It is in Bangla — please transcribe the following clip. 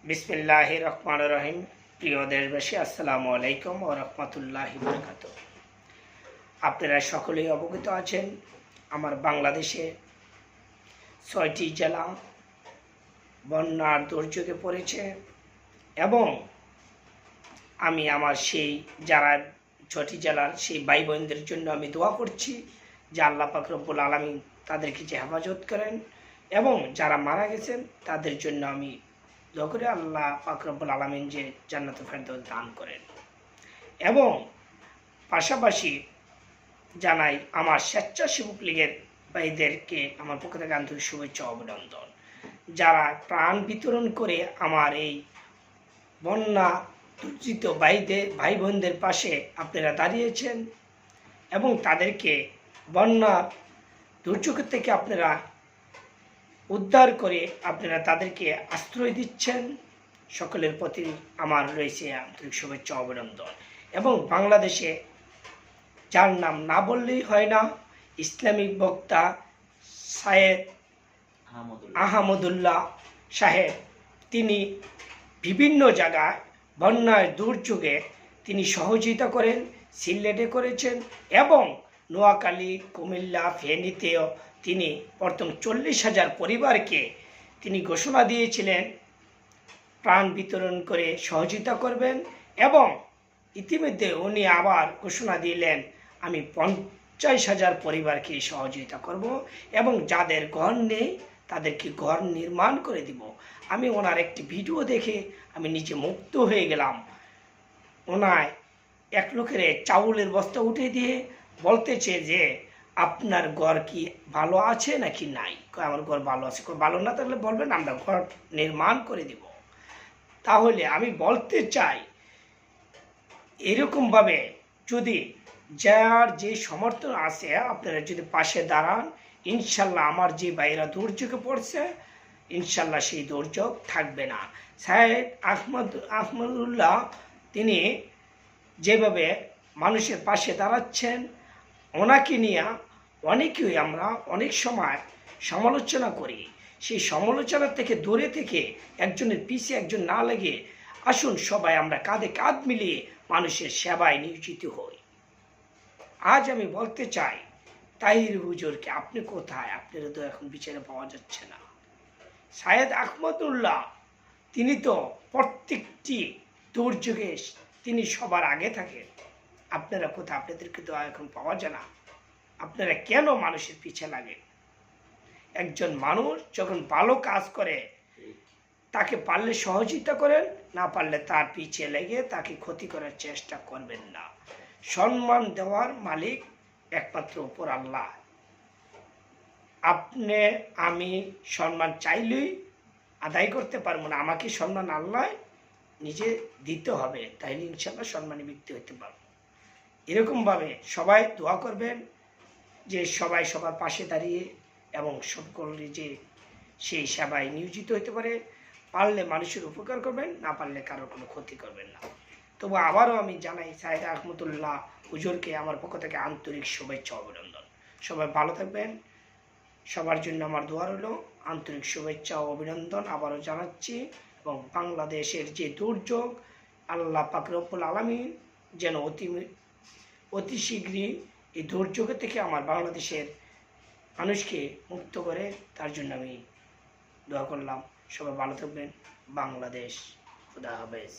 বিসমিল্লাহির রহমানির রহিম। প্রিয় দেশবাসী, আসসালামু আলাইকুম ওয়া রাহমাতুল্লাহি ওয়া বারাকাতুহু। আপনারা সকলেই অবগত আছেন, আমার বাংলাদেশে ৬টি জেলা বন্যার দুর্যোগে পড়েছে এবং আমি আমার সেই যারা ৬টি জেলার সেই ভাই বোনদের জন্য আমি দোয়া করছি যে আল্লাহ পাক রব্বুল আলামিন তাদেরকে যে হেফাজত করেন এবং যারা মারা গেছেন তাদের জন্য আমি দোয়া করে আল্লাহ পাক রব্বুল আলামিন যে জান্নাতুল ফেরদৌস দান করেন। এবং পাশাপাশি জানাই আমার স্বেচ্ছাসেবক লীগের ভাইদেরকে আমার পক্ষ থেকে আন্তরিক শুভেচ্ছা অভিনন্দন, যারা প্রাণ বিতরণ করে আমার এই বন্যা দুর্জিত ভাই বোনদের পাশে আপনারা দাঁড়িয়েছেন এবং তাদেরকে বন্যা দুর্যোগ থেকে আপনারা উদ্ধার করে আপনারা তাদেরকে আশ্রয় দিচ্ছেন। সকলের প্রতি আমার রয়েছে আন্তরিক শুভেচ্ছা অভিনন্দন। এবং বাংলাদেশে যার নাম না বললেই হয় না, ইসলামিক বক্তা সাইয়েদ আহমদুল্লাহ সাহেব, তিনি বিভিন্ন জায়গায় বন্যার দুর্যোগে তিনি সহযোগিতা করেন। সিলেটে করেছেন এবং নোয়াখালী, কুমিল্লা, ফেনীতেও তিনি প্রথম 40,000 পরিবারকে তিনি ঘোষণা দিয়েছিলেন প্রাণ বিতরণ করে সহযোগিতা করবেন। এবং ইতিমধ্যে উনি আবার ঘোষণা দিলেন আমি 50,000 পরিবারকে সহযোগিতা করব এবং যাদের ঘর নেই তাদেরকে ঘর নির্মাণ করে দিব। আমি ওনার একটি ভিডিও দেখে আমি নিজে মুগ্ধ হয়ে গেলাম। ওনায় এক লোকের চাউলের বস্তা উঠে দিয়ে বলতেছে যে আপনার ঘর কি ভালো আছে নাকি নাই? আমার ঘর ভালো আছে। ভালো না থাকলে বলবেন, আমরা ঘর নির্মাণ করে দিব। তাহলে আমি বলতে চাই, এরকমভাবে যদি যার যে সমর্থন আছে আপনারা যদি পাশে দাঁড়ান, ইনশাল্লাহ আমার যে ভাইয়েরা দুর্যোগে পড়ছে ইনশাল্লাহ সেই দুর্যোগ থাকবে না। সাইয়েদ আহমদুল্লাহ তিনি যেভাবে মানুষের পাশে দাঁড়াচ্ছেন, ওনাকে নিয়ে অনেকেই আমরা অনেক সময় সমালোচনা করি। সেই সমালোচনা থেকে দূরে থেকে একজনের পিছিয়ে একজন না লেগে আসুন সবাই আমরা কাঁধে কাঁধ মিলিয়ে মানুষের সেবায় নিয়োজিত হই। আজ আমি বলতে চাই, তাহির হুজুরকে আপনি কোথায়? আপনারা তো এখন বিচারে পাওয়া যাচ্ছে না। সাইয়েদ আহমদুল্লাহ তিনি তো প্রত্যেকটি দুর্যোগে তিনি সবার আগে থাকেন। আপনারা কোথায়? আপনাদেরকে তো এখন পাওয়া যায় না। আপনারা কেন মানুষের পিছে লাগেন? একজন মানুষ যখন ভালো কাজ করে তাকে পারলে সহযোগিতা করেন, না পারলে তার পিছে লেগে তাকে ক্ষতি করার চেষ্টা করবেন না। সম্মান দেওয়ার মালিক একমাত্র উপর আল্লাহ। আপনি আমি সম্মান চাইলেই আদায় করতে পারবো না, আমাকে সম্মান আল্লাহ নিজে দিতে হবে, তাইলে ইনশাল্লাহ সম্মানী ব্যক্তি হতে পারবো। এরকমভাবে সবাই দোয়া করবেন যে সবাই সবার পাশে দাঁড়িয়ে এবং সকলে যে সেই সেবায় নিয়োজিত হতে পারে। পারলে মানুষের উপকার করবেন, না পারলে কারোর কোনো ক্ষতি করবেন না। তবু আবারও আমি জানাই সাইয়েদ আহমদুল্লাহ হুজুরকে আমার পক্ষ থেকে আন্তরিক শুভেচ্ছা অভিনন্দন। সবাই ভালো থাকবেন, সবার জন্য আমার দোয়া রইল। আন্তরিক শুভেচ্ছা ও অভিনন্দন আবারও জানাচ্ছি। এবং বাংলাদেশের যে দুর্যোগ, আল্লাহ পাক রব্বুল আলামিন যেন অতি শীঘ্রই এই দুর্যোগ থেকে আমার বাংলাদেশের মানুষকে মুক্ত করে, তার জন্য আমি দোয়া করলাম। সবাই ভালো থাকবেন। বাংলাদেশ, খুদা হাফেজ।